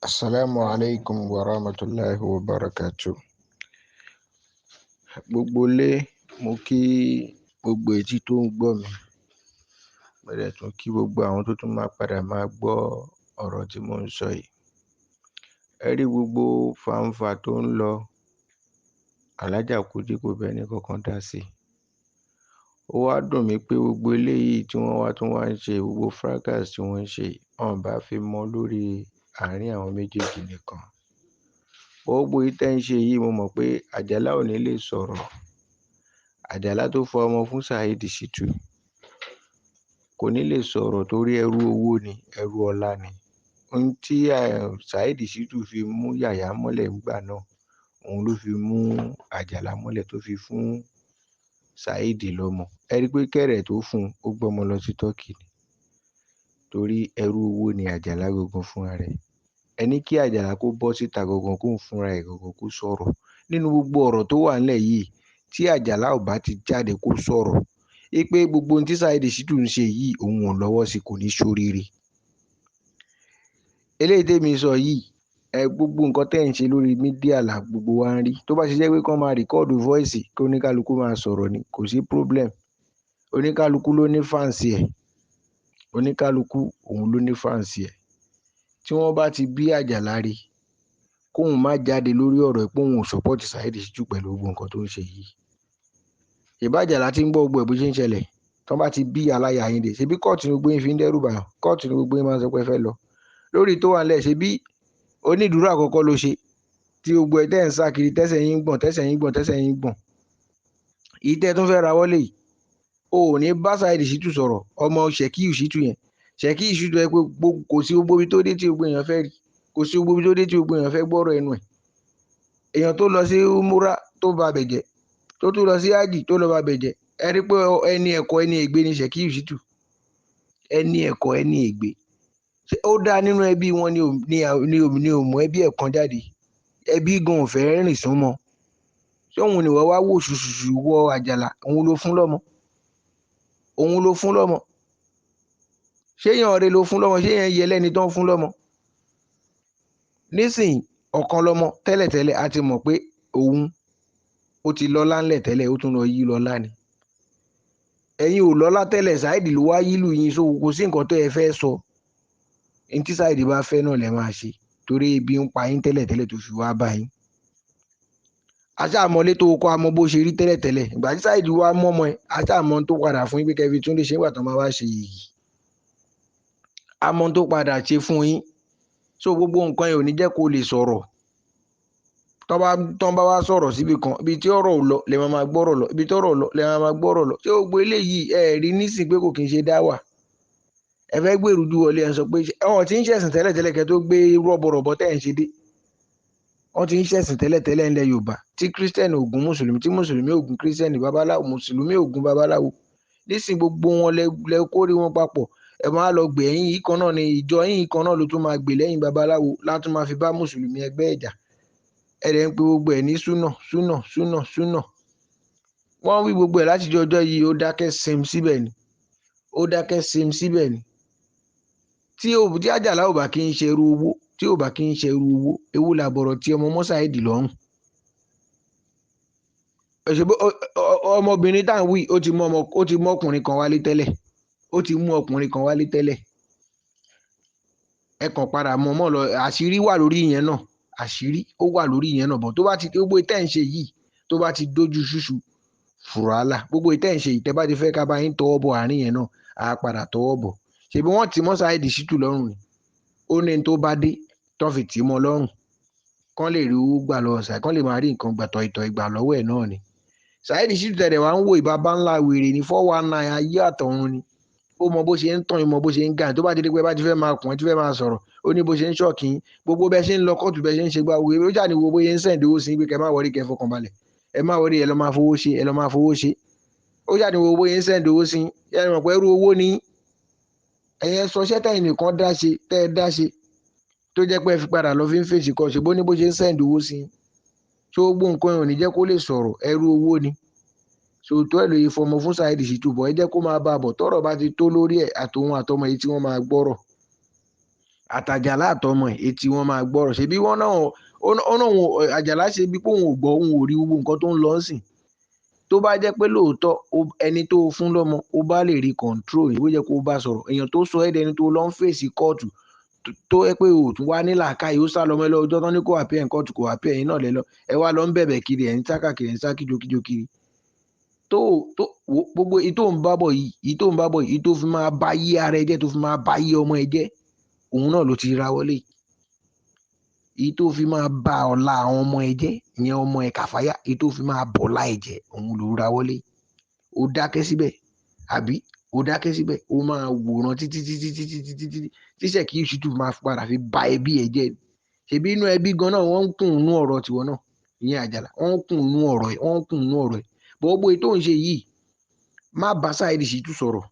Assalamu alaikum wa rahmatullahi wa barakatuh. Gbogbo ilé, mo kí gbogbo etí tó ń gbọ́ mi. Mo dẹ̀ tún kí gbogbo àwọn tó tún máa padà máa gbọ́ ọ̀rọ̀ tí mo ń sọ yìí. Ẹ rí gbogbo fàǹfà tó ń lọ, Alhaja Kudi kò bẹ́ẹ̀ ní kankan dá sí. Ó wá dùn mí pé gbogbo eléyìí tí wọ́n tún wá ń ṣe, gbogbo fracas tí wọ́n ń ṣe, wọ́n bá fi mọ́ lórí àárín àwọn méjèèjì nìkan. Gbogbo ìtẹ́ ń ṣe yìí, mo mọ̀ pé Àjàlá ò ní lè sọ̀rọ̀. Àjàlá tó fọ ọmọ fún Saheed Shittu kò ní lè sọ̀rọ̀ torí ẹrú owó ni, ẹrú ọlá ni. Ohun tí Saheed Shittu fi mú Yàyà mọ́lẹ̀ ńgbà náà, òun ló fi mú Àjàlá mọ́lẹ̀ tó fi fún Saheed lọ́mọ. Ẹ rí pé kẹ̀rẹ̀ tó fún un, ó gbọ́mọ lọ sí Turkey ni. Torí ẹrú owó ni Àjàlá gangan fúnra rẹ̀. Ẹni kí Àjàlá kó bọ́ síta gangan kó ń fúnra ẹ̀ gangan kó sọ̀rọ̀. Nínú gbogbo ọ̀rọ̀ tó wà nílẹ̀ yìí, tí Àjàlá ò bá ti jáde kó sọ̀rọ̀, pé gbogbo ohun tí Saheed Shittu ń ṣe yìí òun ò lọ́wọ́ sí, kò ní ṣoríire. Eléyìí tèmi sọ yìí, gbogbo nǹkan tẹ́ ń ṣe lórí mídíà là gbogbo wa ń rí. Tó bá ṣe jẹ́ pé kán máa rìkọ́ọ̀dù voice kí oníkálukú máa sọ̀rọ̀ ni, kò sí problem. Oníkálukú ló ní fáǹsì ẹ̀. Oníkálukú òun ló ní fáǹsì ẹ̀. Tí wọ́n bá ti bí Àjàlá rí, kóun má jáde lórí ọ̀rọ̀ pé òun ò support Saheed Shittu pẹ̀lú gbogbo nǹkan tó ń ṣe yìí. Ṣèbí Àjàlá tí ń gbọ́ gbogbo ẹ̀ bó ṣe ń ṣẹlẹ̀, tán bá ti bí aláya yín dé, ṣebí kóòtù ni gbogbo yín fi ń dẹ́rù bàyàn, kóòtù ni gbogbo yín máa ń sọ pé ẹ fẹ́ lọ. Lórí tó wà nílẹ̀, ṣebí onídùúró àkọ́kọ́ ló ṣe, tí gbogbo ẹ̀ tẹ́ ń sá kiri, tẹ́sẹ̀ yín gbọ̀n, tẹ́sẹ̀ yín gbọ̀n, tẹ́sẹ̀ yín gbọ̀n. Ìtẹ́ tún fẹ́ ra wọlé yìí, o ò ní bá Saheed Shittu sọ̀rọ̀, ọmọ Shekiu Shittu yẹn. Shekiu Shittu ẹ pé kò sí gbogbo ibi tó dé tí gbogbo èèyàn fẹ́ rí, kò sí gbogbo ibi tó dé tí gbogbo èèyàn fẹ́ gbọ́rọ̀ ẹnu ẹ̀. Èèyàn tó lọ sí Umura tó ba bẹ̀ jẹ́, tó tún lọ sí Hajj tó lọ ba bẹ̀ jẹ́. Ẹ rí pé ẹni ẹ̀kọ́ ẹni ègbé ni Shekiu Shittu. Ẹni ẹ̀kọ́ ẹni ègbé. Ó dá nínú ẹbí wọn ni ò mú ẹbí ẹ̀ kan jáde. Ẹbí gan ò fẹ́ rìn súnmọ́. Ṣé òun ni wọ́n wá wò ṣùṣùṣù wọ Àjàlá? Òun ló fún lọ́mọ. Òun ló fún lọ́mọ. Ṣé èèyàn rẹ̀ ló fún lọ́mọ? Ṣé èèyàn yẹ lẹ́ni tó ń fún lọ́mọ? Nísìnyí, ọ̀kan lọ́mọ tẹ́lẹ̀tẹ́lẹ̀ a ti mọ̀ pé òun ó ti lọ́lá ńlẹ̀ tẹ́lẹ̀, ó tún lọ yí lọ́lá ni. Ẹ̀yin ò lọ́lá tẹ́lẹ̀, Saheed ló wá yílù yín, so kò sí nǹkan tó ẹ fẹ́ sọ. Ní tí Saheed bá fẹ́ náà lẹ máa ṣe, torí ebi ń pa yín tẹ́lẹ̀tẹ́lẹ̀ tó fi wá bá yín. Aṣáàmọ́lé tó kọ́ àmọ́ bó ṣe rí tẹ́lẹ̀tẹ́lẹ̀. Ìgbà tí Saheed wá mọ́mọ́ ẹ, aṣáàmọ́ tó padà fún yín pé kẹfì tún lè ṣe nígbà tó máa wá ṣe yìí. Àmọ́ tó padà ṣe fún yín. So gbogbo nǹkan yẹn ò ní jẹ́ kó lè sọ̀rọ̀. Tán bá wá sọ̀rọ̀ síbi kan, ibi tí ọ̀rọ̀ ò lọ lẹ máa gbọ́rọ̀ lọ, ibi tí ọ̀rọ̀ lọ lẹ máa gbọ́rọ̀ lọ. Ṣé gbogbo eléyìí ẹ rí nísìn pé kò kí ń ṣe dáwà? Ẹ fẹ́ gbé ìrújú wọlé, ẹ sọ pé wọ́n ti ń ṣẹ̀sìn tẹ́lẹ̀tẹ́lẹ̀ kẹ́ tó gbé rọ́bọrọ̀bọ tẹ́ ẹ̀ ń ṣe dé. Wọ́n ti ń ṣẹ̀sìn tẹ́lẹ̀tẹ́lẹ̀ ńlẹ̀ Yorùbá, tí kírísítẹ́nì ògún mùsùlùmí, tí mùsùlùmí ògún kírísítẹ́nì, babaláwo mùsùlùmí ògún babaláwo. Nísìn gbogbo wọn lẹ kórè wọn papọ̀. Ẹ máa lọ gbé ẹ̀yìn yìí kan náà ni ìjọ yìí kan náà ló tún máa gbè lẹ́yìn babaláwo láti máa fi bá mùsùlùmí ẹgbẹ́ ẹ̀jà. Ẹ dẹ̀ ń pe gbogbo ẹ̀ ní súnà. Wọ́n wí gbogbo ẹ̀ láti ọjọ́ yìí, ó dákẹ́ sim síbẹ̀ ni. Ó dákẹ́ sim síbẹ̀ ni. Tí Àjàlá ò bá kí ń ṣe irú owó, tí ò bá kí ń ṣe irú owó, ewu làbọ̀rọ̀ tí ọmọ mọ́ Saheed lọ́rùn. Ọmọbìnrin tá à ń wí, ó ti mú ọkùnrin kan wálé tẹ́lẹ̀. Ó ti mú ọkùnrin kan wálé tẹ́lẹ̀. Ẹ kàn padà mọ̀ lọ, àṣírí wà lórí ìyẹn náà. Àṣírí ó wà lórí ìyẹn náà, bọ̀ tó bá ti gbogbo ìtẹ́ ń ṣe yìí, tó bá ti dójú ṣúṣù fùràlà, gbogbo ìtẹ́ ń ṣe yìí, tẹ́ bá ti fẹ́ ká bá yín tọwọ́ bọ̀ àárín yẹn náà, á padà tọwọ́ bọ̀. Ṣèbí wọ́n ti mọ́ Saheed Shittu lọ́rùn ni. Ó ní tó bá dé tó fi tì mọ́ lọ́rùn, kán lè rí owó gbà lọ́wọ́ Saheed, kán lè máa rí nǹkan gbàtọ̀ ìtọ̀ ìgbà lọ́wọ́ ẹ̀ náà ni. Saheed Shittu tẹ̀lé wa ń wo ìbábá ńlá wèrè ní 419 ayé àtọ̀run ni. Ó mọ bó ṣe ń tàn, mọ bó ṣe ń gàn. Tó bá ti dé pé bá ti fẹ́ máa kùn, ẹ ti fẹ́ máa sọ̀rọ̀, ó ní bó ṣe ń ṣọ́ọ̀kì yín. Gbogbo bẹ́ẹ̀ ṣe ń lọ kóòtù, bẹ́ẹ̀ ṣe ń ṣe gbá wèrè, ó jà ní wo bóyá ń sẹ̀ǹdì owó sí pé kẹ́ má wọrí, kẹ́ fọkàn balẹ̀. Ẹ má wọrí, ẹ lọ máa fowó ṣe, ẹ lọ máa fowó ṣe. Ó jà ní wo bóyá ń sẹ̀ǹdì owó sí, ẹ mọ̀ pé irú owó ni ẹ̀yẹn sọ ṣẹ́ tẹ̀yìn nìkan dá ṣe, tẹ́ ẹ dá ṣe, tó jẹ́ pé ẹ fi padà lọ fi ń fèsì kọ́ ṣe bó ní bó ṣe ń sẹ̀ǹdì owó sí. So gbogbo nǹkan yẹn ò ní jẹ́ kó lè sọ̀rọ̀, ẹrú owó ni. So tó ẹ̀ lóye fọmọ fún Saheed Shittu bọ̀, ẹ jẹ́ kó máa bá a bọ̀, tọ́rọ̀ bá ti tó lórí ẹ̀ àtòun àtọmọ yìí tí wọ́n máa gbọ́rọ̀. àtàjàlá àtọmọ ẹ̀ etí wọn máa gbọ́rọ̀ ṣebí wọn náà àjàlá ṣe bí pé òun ò gbọ́ òun ò rí gbogbo nǹkan tó ń lọ sìn. tó bá jẹ́ pé lóòótọ́ ẹni tó fún lọ́mọ ó bá lè rí control ìwé jẹ́ kó bá sọ̀rọ̀ èèyàn tó sọ ẹ́ dẹni tó lọ ń fèsì kóòtù tó yẹ pé o tún wá ní làákàyè ó sá lọ́mọ ẹlọ́ ọjọ́ tán ní kó àpẹ́ ẹ̀ kóòtù kó àpẹ́ ẹ̀yìn náà lẹ́lọ́ ẹ wá lọ ń bẹ̀bẹ̀ kiri ẹ̀ ń sá káàkiri ẹ̀ ń sá kíjokíjo kiri gbogbo ìtò ń bá bọ̀ yìí tó fi máa bá yí ara ẹ jẹ́ tó fi máa bá yí ọmọ ẹ jẹ́ òun náà ló ti ra wọlé èyí tó fi máa bá ọ̀la àwọn ọmọ ẹ jẹ́ ìyẹn ọmọ ẹ Kàfáyà èyí tó fi máa bọ̀lá ẹ jẹ́ òun ló ra wọlé ó dákẹ́ síbẹ̀ àbí ó dákẹ́ síbẹ̀ ó máa wòran títí tíṣẹ̀ kí ìṣútù máa padà fi bá ẹbí ẹ jẹ́ ṣebí inú ẹbí gan náà wọ́n ń kùn nú ọ̀rọ̀ tiwọn náà ìyẹn Àjàlá wọ́n ń kùn nú ọ̀rọ̀ ẹ̀ gbogbo ètò ń ṣe yìí má bá Saheed Shittu sọ̀rọ̀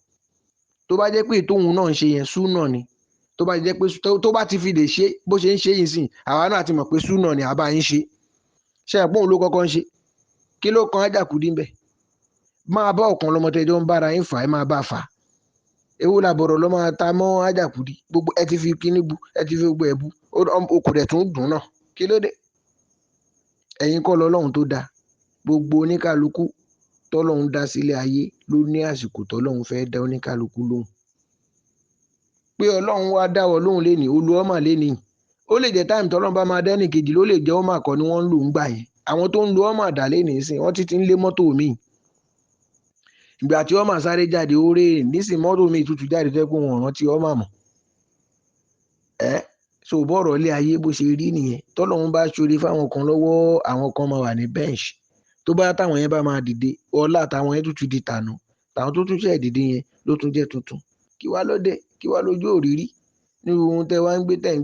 tó bá jẹ́ pé ètò òun náà ń ṣe yẹn súnà ni tó bá jẹ́ pé tó bá ti fi lè ṣe bó ṣe ń ṣe yìí sìn àwa náà ti mọ̀ pé súnà ni àbá yín ṣe àpòun ló kọ́kọ́ ń ṣe kí ló kan Àjàkúdí ń bẹ̀ máa bá ọ̀kan lọ́mọtẹ́jọ́ ń bára yín fà ẹ máa bá fà ewu làbọ̀rọ̀ lọ́ máa ta mọ́ Àjàkúdí gbogbo ẹ ti fi kíní bu ẹ ti fi gbogbo ẹ̀ bu okùn rẹ̀ tún dùn náà kí ló dé ẹ̀yin kọ́ lọ́lọ́run tó dáa gbogbo oníkálukú tọ́lọ́run dá sílé ayé ló ní àsìkò tọ́lọ́run fẹ́ dá oníkálukú lóhùn pé ọlọ́run wá dáwọ́ lóhùn lénìí olú ọmọ lénìí ó lè jẹ́ táìmù tọ́lọ́run bá máa dẹ́nì kejì ló lè jẹ́ ọmọ àkọ́ ni wọ́n ń lò ń gbà yẹn àwọn tó ń lo ọmọ àdá lénìí sìn wọ́n ti ń lé mọ́tò míì ìgbà tí ọmọ sáré jáde ó rè nísìn mọ́tò míì tútù jáde tó pé wọn rántí ọmọ àmọ́ so bọ́ọ̀rọ̀ ilé ayé bó ṣe rí nìyẹn tọ́lọ́run bá ṣoore fáwọn kan lọ́wọ́ àwọn kan máa wà ní bench tó bá táwọn yẹn bá máa dìde ọlá táwọn yẹn tútù di tànù táwọn tó tún ṣe dìde yẹn ló tún jẹ́ tuntun kí wá lóde kí wá lójú òrírí ní ohun tẹ́ wá ń gbé tẹ́ ń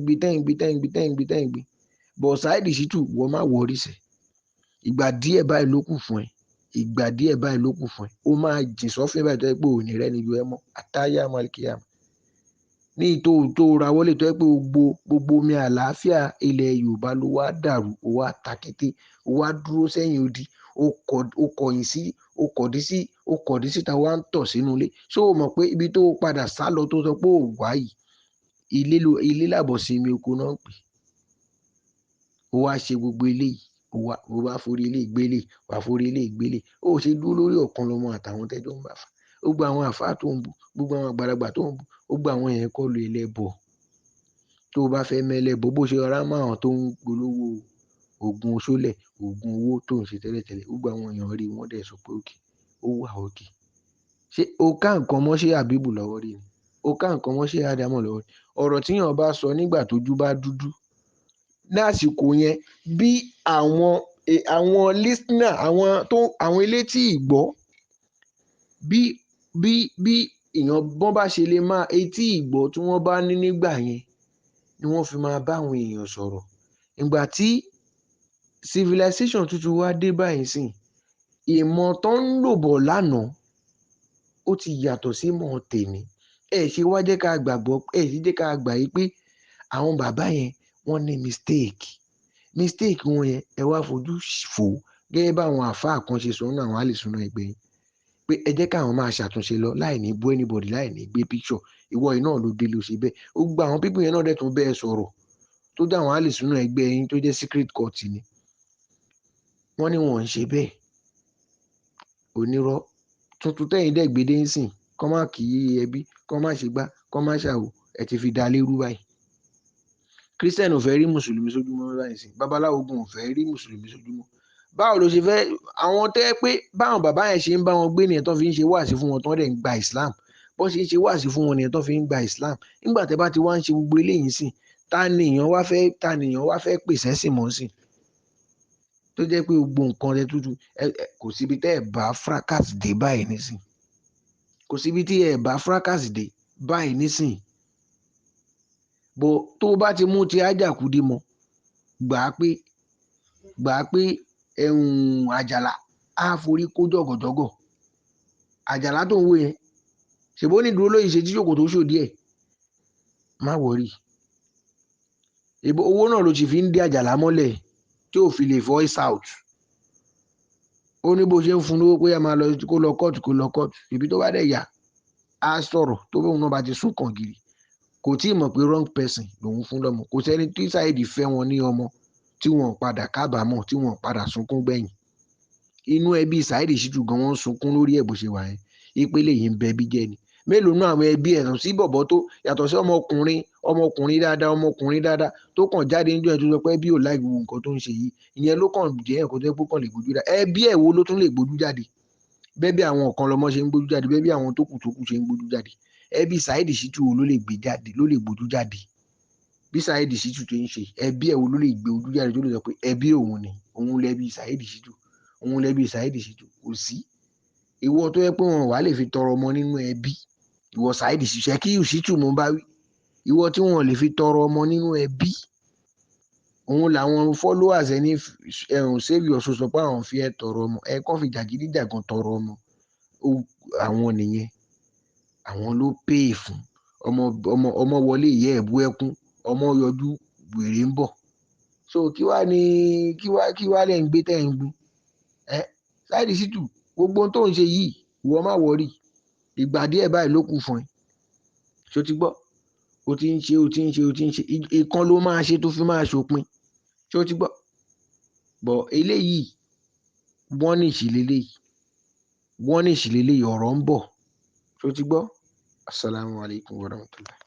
gbé bọ̀ Saheed Shittu wọ́n má wọrí sẹ̀ ìgbà díẹ̀ báyìí ló kù fún ẹ ó máa jìn sọ́fìn báyìí tó yẹ pé òní rẹ nílùú ẹ mọ́ àtàyà malikiyama ní ìtò tó ra wọlé tó yẹ pé gbogbo omi àlàáfíà ilẹ̀ Yorùbá ló wá dàrú ó wá takété ó wá dúró sẹ́yìn odi ó kọ̀dí síta wá ń tọ̀ sínú ilé ṣé o mọ̀ pé ibi tó padà sá lọ tó sọ pé ò wá yìí ilé làbọ̀ sí mi oko náà pè ó wá ṣe gbogbo eléyìí ó wá forí ilé ìgbélé wá forí ilé ìgbélé ó ṣe dúró lórí ọ̀kan lọ́mọ àtàwọn tẹ́jọ́ ń bá fà ó gba àwọn àfáà tó ń bú gbogbo àwọn àgbàlagbà tó ń bú ó gba àwọn yẹn kọ́ lu ẹlẹ́bọ tó bá fẹ́ mẹ́lẹ́bọ bó ṣe rárá mọ́ àwọn tó ń polówó oògùn oṣólẹ̀ oògùn owó tó ń ṣe tẹ́lẹ̀tẹ́lẹ̀ ó gba àwọn èèyàn rí wọ́n dẹ̀ sọ pé òkè ó wà òkè ṣé o ká nǹkan mọ́ ṣé àbíbù lọ́wọ́ rí ni o ká nǹkan mọ́ ṣé ádámọ̀ lọ́wọ́ rí ọ̀rọ̀ tíyàn bá sọ nígbà tójú bá dúdú ní àsìkò yẹn bí àwọn listener àwọn elétí ìgbọ́ bí èèyàn bọ́n bá ṣe lè máa etí ìgbọ́ tí wọ́n bá ní nígbà yẹn ni wọ́n fi máa bá àwọn èèyàn sọ̀rọ̀ ìgbà tí civilization tuntun wá dé báyìí sìn ìmọ̀ tó ń lò bọ̀ lánàá ó ti yàtọ̀ sí mọ̀ tèmi ṣe wá jẹ́ ká gbàgbọ́ ṣe jẹ́ ká gbà yí pé àwọn bàbá yẹn wọ́n ní mistake wọn yẹn ẹ wá fojú fò gẹ́gẹ́ bá àwọn àfáà kan ṣe sọ nínú àwọn àlìsúná ẹgbẹ́ yín pé ẹ jẹ́ káwọn máa ṣàtúnṣe lọ láì ní bú anybody láì ní gbé picture ìwọ yìí náà ló dé ló ṣe bẹ́ẹ̀ ó gba àwọn pípọ̀ yẹn náà dẹ̀ tún bẹ́ẹ̀ sọ̀rọ̀ tó dá àwọn àlìsúná ẹgbẹ́ yín tó jẹ́ secret court ni wọ́n ní wọ́n ń ṣe bẹ́ẹ̀ onírọ́ tuntun tẹ́yìn dẹ̀ gbédé ń sìn kọ́ má kì í ẹbí kọ́ má ṣe gbá kọ́ má ṣàwò ẹ ti fi da lérú báyìí Christian ò fẹ́ rí mùsùlùmí sójúmọ́ báyìí sìn babaláwo gun ò fẹ́ rí mùsùlùmí sójúmọ́ báwo ló ṣe fẹ́ àwọn tẹ́ pé báwọn bàbá yẹn ṣe ń bá wọn gbé nìyẹn tó fi ń ṣe wáàsí fún wọn tó dẹ̀ ń gba Islam bó ṣe ń ṣe wáàsí fún wọn nìyẹn tó fi ń gba Islam nígbà tẹ́ bá ti wá ń ṣe gbogbo eléyìí sìn ta nìyàn wá fẹ́ pèsè ẹ̀sìn mọ́ sìn tó jẹ́ pé gbogbo nǹkan rẹ tútù kò síbi tẹ́ ẹ̀ bá fracas dé báyìí nísìn kò síbi tí ẹ̀ bá fracas dé báyìí nísìn bó tó bá ti mú ti Àjàkúdí mọ́ gbà á pé Àjàlá á forí kó jọ̀gọ̀jọ̀gọ̀ Àjàlá tó ń wò yẹn ṣèbó ní dúró lóyìn ṣe tí ṣòkòtò ṣòdí ẹ̀ má wọrí owó náà ló ti fi ń dé Àjàlá mọ́lẹ̀ tí ò fi lè voice out ó ní bó ṣe ń fún lówó pé ẹ máa lọ kó lọ kóòtù ibi tó bá dẹ̀ yà á sọ̀rọ̀ tó bóun náà bá ti sún kàn gírí kò tí ì mọ̀ pé wrong person lòun fún lọ́mọ. Kò sẹ́ni tí Saheed fẹ́ wọn ní ọmọ tí wọ́n padà kábàámọ̀, tí wọ́n padà sunkún gbẹ̀yìn. Inú ẹbí Saheed Shittu gan wọ́n sunkún lórí ẹ̀ bó ṣe wà yẹn, ìpele yìí ń bẹ bí jẹ́ ni. Mélòó náà àwọn ẹbí ẹ̀ sí bọ̀bọ̀ tó yàtọ̀ sí ọmọkùnrin dáadáa tó kàn jáde níjọ́ ẹ̀ tó sọ pé ẹbí ò láì gbogbo nǹkan tó ń ṣe yìí, ìyẹn ló kàn jẹ́ ẹ̀kọ́ tó yẹ kó kàn lè gbójú jáde. Ẹbí ẹ̀ wo ló tún lè gbójú jáde? Bẹ́ẹ̀ bí àwọn kan lọmọ ṣe ń gbójú jáde, bẹ́ẹ̀ bí àwọn tó kù ṣe ń gbójú jáde. Ẹbí Saheed Shittu wo ló lè gbé jáde, ló lè gbójú jáde? Bí Saheed Shittu tó ń ṣe, ẹbí ẹ̀ wo ló lè gbé ojú jáde tó lè sọ pé ẹbí òun ni, òun lẹbí Saheed Shittu, òun lẹbí Saheed Shittu? Kò sí. Ìwọ tó yẹ pé wọn wà lè fi tọrọ ọmọ nínú ẹbí, ìwọ Saheed Shittu, Sekiu Shittu mo bá wí, ìwọ tí wọn lè fi tọrọ ọmọ nínú ẹbí, òun làwọn followers ẹni save your soul sọ pé àwọn fi ẹ tọrọ ọmọ, ẹ kàn fi jàgídíjàgan tọrọ ọmọ. Àwọn nìyẹn, àwọn ló pay fún ọmọ wọlé ìyá ẹ̀ bú ẹkún, ọmọ yọjú wèrè ń bọ̀. So kí wá lẹ́ ń gbé tẹ́ ń gbin? Saheed Shittu, gbogbo ohun tó ń ṣe yìí ìwọ má wọrí, ìgbà díẹ̀ báyìí ló kù fún ẹ. Ṣó ti gbọ́? O ti ń ṣe ìkan ló máa ṣe tó fi máa ṣòpin. Ṣó ti gbọ́? Bọ̀ eléyìí warnish leléyìí, ọ̀rọ̀ ń bọ̀. Ṣó ti gbọ́? Assalamu alaikum warahmatullahi.